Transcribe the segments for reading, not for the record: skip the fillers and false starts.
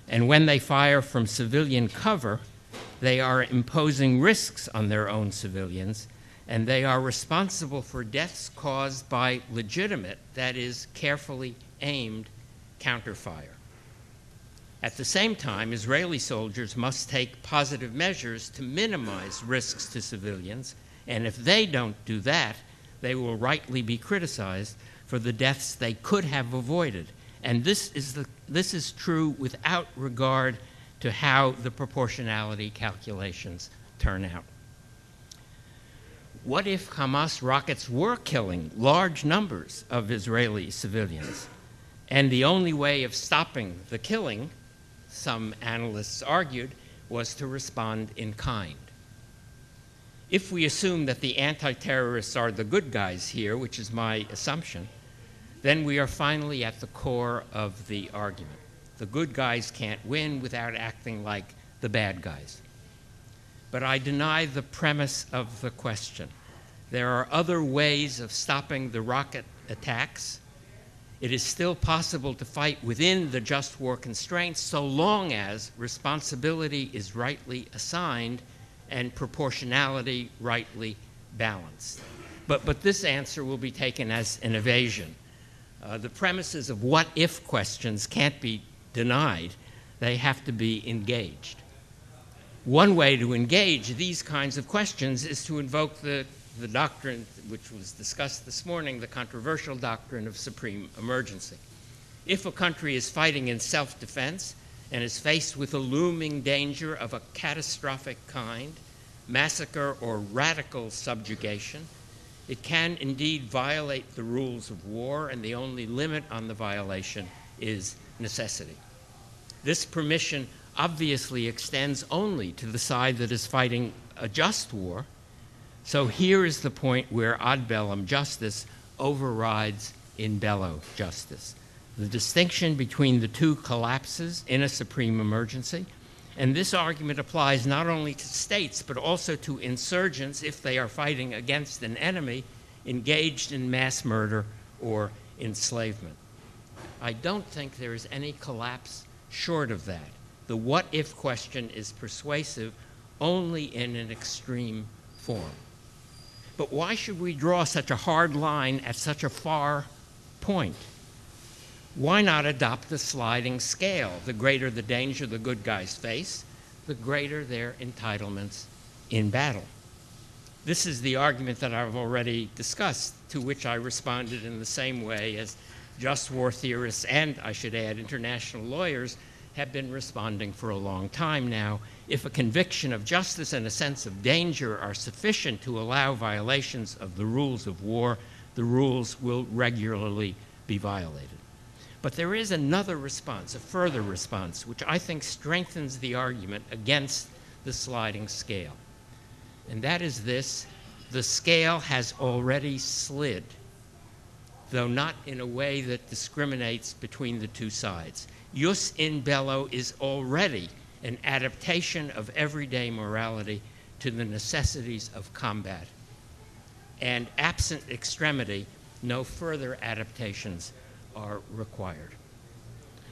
And when they fire from civilian cover, they are imposing risks on their own civilians, and they are responsible for deaths caused by legitimate, that is, carefully aimed counterfire. At the same time, Israeli soldiers must take positive measures to minimize risks to civilians, and if they don't do that, they will rightly be criticized for the deaths they could have avoided. And this is true without regard to how the proportionality calculations turn out. What if Hamas rockets were killing large numbers of Israeli civilians, and the only way of stopping the killing, some analysts argued, was to respond in kind? If we assume that the anti-terrorists are the good guys here, which is my assumption, then we are finally at the core of the argument. The good guys can't win without acting like the bad guys. But I deny the premise of the question. There are other ways of stopping the rocket attacks. It is still possible to fight within the just war constraints so long as responsibility is rightly assigned and proportionality rightly balanced. But this answer will be taken as an evasion. The premises of what-if questions can't be denied. They have to be engaged. One way to engage these kinds of questions is to invoke the doctrine which was discussed this morning, the controversial doctrine of supreme emergency. If a country is fighting in self-defense and is faced with a looming danger of a catastrophic kind, massacre or radical subjugation, it can indeed violate the rules of war, and the only limit on the violation is necessity. This permission obviously extends only to the side that is fighting a just war. So here is the point where ad bellum justice overrides in bello justice. The distinction between the two collapses in a supreme emergency, and this argument applies not only to states but also to insurgents if they are fighting against an enemy engaged in mass murder or enslavement. I don't think there is any collapse short of that. The what-if question is persuasive only in an extreme form. But why should we draw such a hard line at such a far point? Why not adopt the sliding scale? The greater the danger the good guys face, the greater their entitlements in battle. This is the argument that I've already discussed, to which I responded in the same way as just war theorists and, I should add, international lawyers have been responding for a long time now. If a conviction of justice and a sense of danger are sufficient to allow violations of the rules of war, the rules will regularly be violated. But there is another response, a further response, which I think strengthens the argument against the sliding scale. And that is this: the scale has already slid, though not in a way that discriminates between the two sides. Jus in bello is already an adaptation of everyday morality to the necessities of combat. And absent extremity, no further adaptations are required.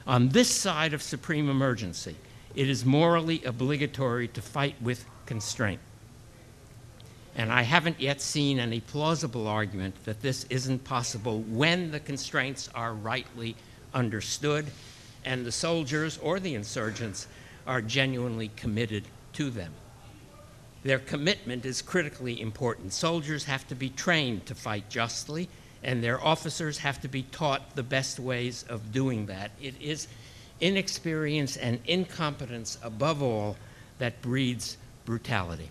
On this side of supreme emergency, it is morally obligatory to fight with constraint. And I haven't yet seen any plausible argument that this isn't possible when the constraints are rightly understood and the soldiers or the insurgents are genuinely committed to them. Their commitment is critically important. Soldiers have to be trained to fight justly, and their officers have to be taught the best ways of doing that. It is inexperience and incompetence, above all, that breeds brutality.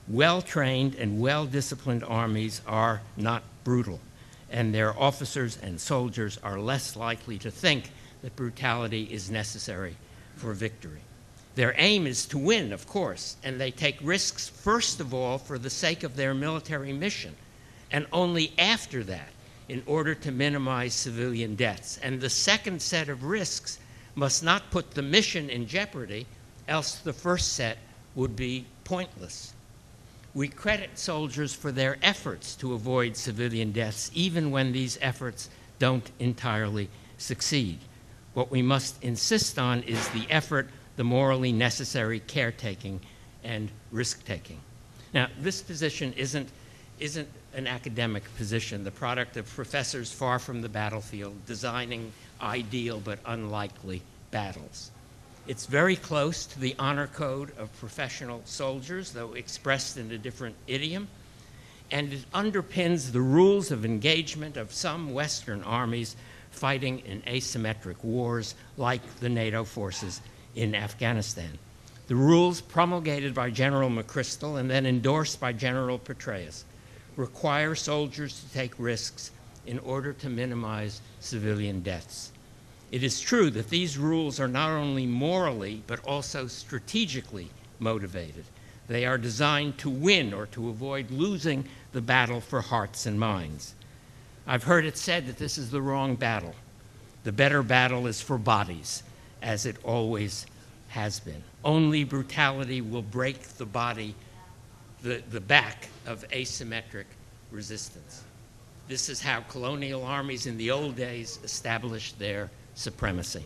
Well-trained and well-disciplined armies are not brutal, and their officers and soldiers are less likely to think that brutality is necessary for victory. Their aim is to win, of course, and they take risks, first of all, for the sake of their military mission, and only after that, in order to minimize civilian deaths. And the second set of risks must not put the mission in jeopardy, else the first set would be pointless. We credit soldiers for their efforts to avoid civilian deaths, even when these efforts don't entirely succeed. What we must insist on is the effort, the morally necessary caretaking and risk-taking. Now, this position isn't an academic position, the product of professors far from the battlefield, designing ideal but unlikely battles. It's very close to the honor code of professional soldiers, though expressed in a different idiom, and it underpins the rules of engagement of some Western armies fighting in asymmetric wars like the NATO forces in Afghanistan. The rules promulgated by General McChrystal and then endorsed by General Petraeus require soldiers to take risks in order to minimize civilian deaths. It is true that these rules are not only morally but also strategically motivated. They are designed to win or to avoid losing the battle for hearts and minds. I've heard it said that this is the wrong battle. The better battle is for bodies, as it always has been. Only brutality will break the body, the back of asymmetric resistance. This is how colonial armies in the old days established their supremacy.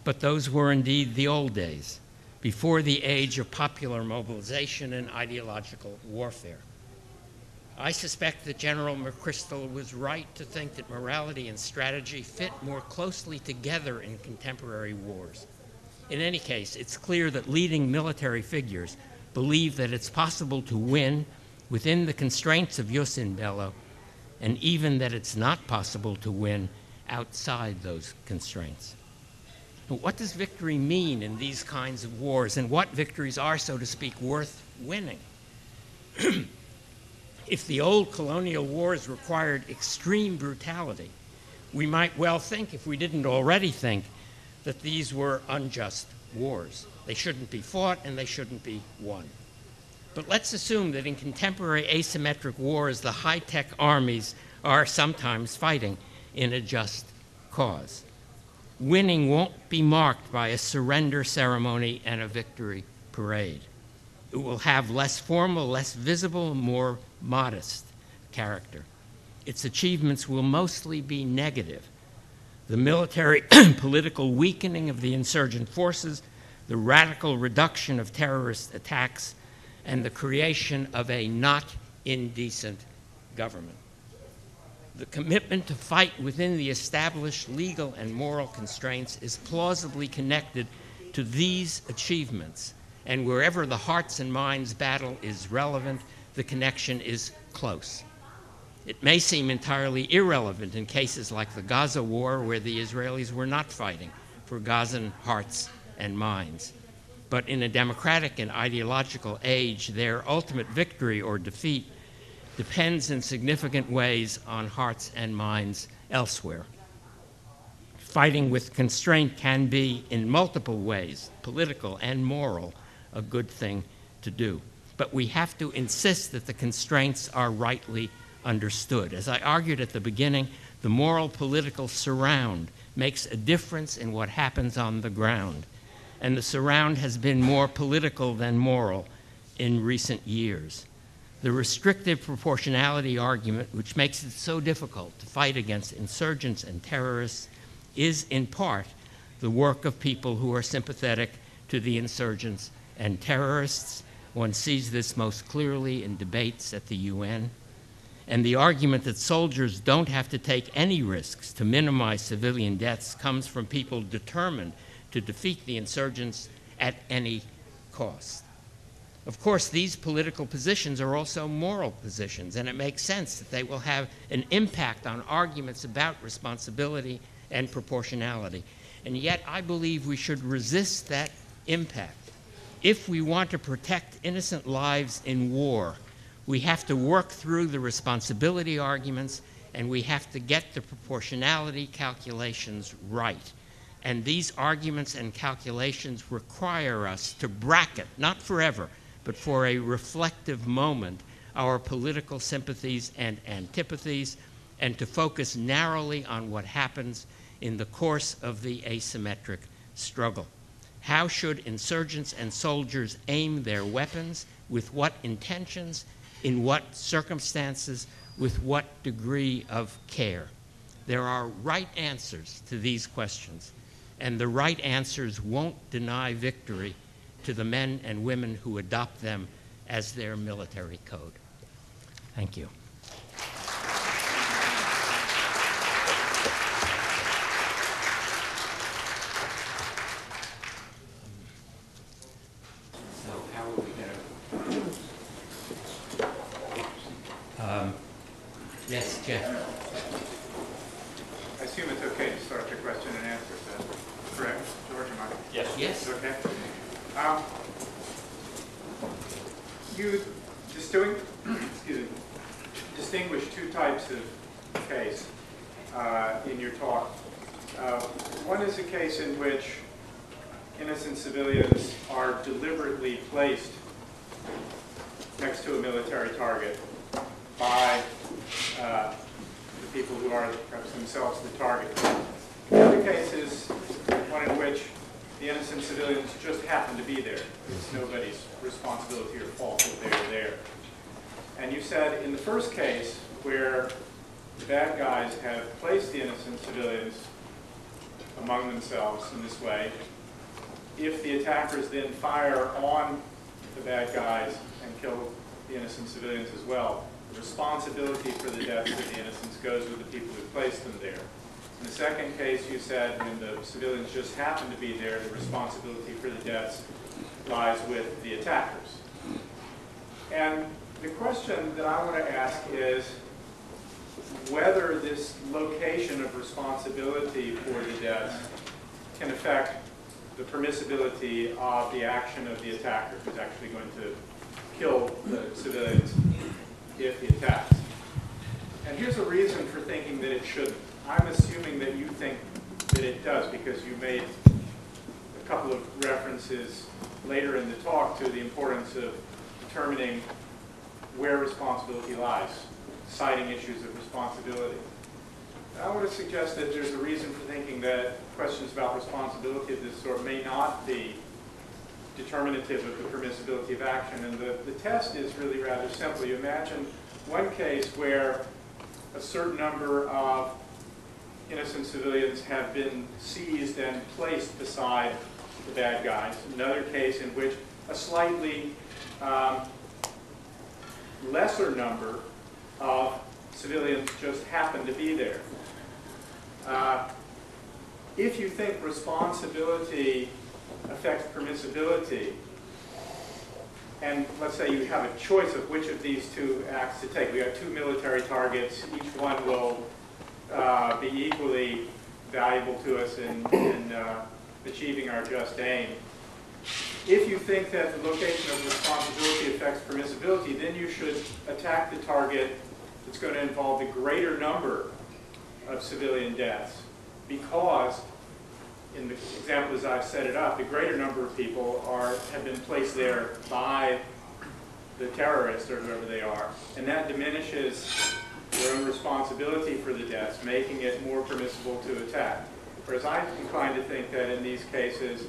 But those were indeed the old days, before the age of popular mobilization and ideological warfare. I suspect that General McChrystal was right to think that morality and strategy fit more closely together in contemporary wars. In any case, it's clear that leading military figures believe that it's possible to win within the constraints of jus in bello, and even that it's not possible to win outside those constraints. But what does victory mean in these kinds of wars, and what victories are, so to speak, worth winning? If the old colonial wars required extreme brutality, we might well think, if we didn't already think, that these were unjust wars. They shouldn't be fought and they shouldn't be won. But let's assume that in contemporary asymmetric wars, the high-tech armies are sometimes fighting in a just cause. Winning won't be marked by a surrender ceremony and a victory parade. It will have less formal, less visible, more modest character. Its achievements will mostly be negative. The military political weakening of the insurgent forces, the radical reduction of terrorist attacks, and the creation of a not indecent government. The commitment to fight within the established legal and moral constraints is plausibly connected to these achievements, and wherever the hearts and minds battle is relevant, the connection is close. It may seem entirely irrelevant in cases like the Gaza war, where the Israelis were not fighting for Gazan hearts and minds. But in a democratic and ideological age, their ultimate victory or defeat depends in significant ways on hearts and minds elsewhere. Fighting with constraint can be, in multiple ways, political and moral, a good thing to do. But we have to insist that the constraints are rightly understood. As I argued at the beginning, the moral political surround makes a difference in what happens on the ground. And the surround has been more political than moral in recent years. The restrictive proportionality argument, which makes it so difficult to fight against insurgents and terrorists, is in part the work of people who are sympathetic to the insurgents and terrorists. One sees this most clearly in debates at the UN. And the argument that soldiers don't have to take any risks to minimize civilian deaths comes from people determined to defeat the insurgents at any cost. Of course, these political positions are also moral positions, and it makes sense that they will have an impact on arguments about responsibility and proportionality. And yet, I believe we should resist that impact. If we want to protect innocent lives in war, we have to work through the responsibility arguments, and we have to get the proportionality calculations right. And these arguments and calculations require us to bracket, not forever, but for a reflective moment, our political sympathies and antipathies, and to focus narrowly on what happens in the course of the asymmetric struggle. How should insurgents and soldiers aim their weapons? With what intentions? In what circumstances? With what degree of care? There are right answers to these questions, and the right answers won't deny victory to the men and women who adopt them as their military code. Thank you. So how are we going to... yes, Jeff. I assume it's okay to start the question and answer, is that correct, George? Am I? Yes. Yes. Okay. You distinguish two types of case in your talk. One is a case in which innocent civilians are deliberately placed next to a military target by the people who are perhaps themselves the target. The other case is one in which the innocent civilians just happen to be there. It's nobody's responsibility or fault that they're there. And you said in the first case, where the bad guys have placed the innocent civilians among themselves in this way, if the attackers then fire on the bad guys and kill the innocent civilians as well, the responsibility for the deaths of the innocents goes with the people who placed them there. In the second case, you said when the civilians just happen to be there, the responsibility for the deaths lies with the attackers. And the question that I want to ask is whether this location of responsibility for the deaths can affect the permissibility of the action of the attacker who's actually going to kill the civilians if he attacks. And here's a reason for thinking that it shouldn't. I'm assuming that you think that it does because you made a couple of references later in the talk to the importance of determining where responsibility lies, citing issues of responsibility. And I want to suggest that there's a reason for thinking that questions about responsibility of this sort may not be determinative of the permissibility of action. And the test is really rather simple. You imagine one case where a certain number of innocent civilians have been seized and placed beside the bad guys. Another case in which a slightly lesser number of civilians just happen to be there. If you think responsibility affects permissibility, and let's say you have a choice of which of these two acts to take. We have two military targets. Each one will be equally valuable to us in achieving our just aim. If you think that the location of responsibility affects permissibility, then you should attack the target that's going to involve the greater number of civilian deaths, because in the example as I've set it up, the greater number of people have been placed there by the terrorists or whoever they are, and that diminishes their own responsibility for the deaths, making it more permissible to attack. Whereas I'm inclined to think that in these cases,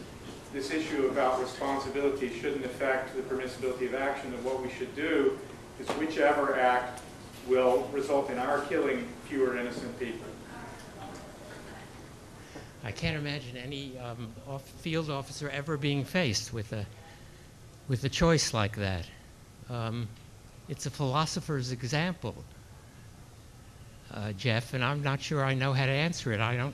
this issue about responsibility shouldn't affect the permissibility of action, and what we should do is whichever act will result in our killing fewer innocent people. I can't imagine any field officer ever being faced with a choice like that. It's a philosopher's example, Jeff, and I'm not sure I know how to answer it. I don't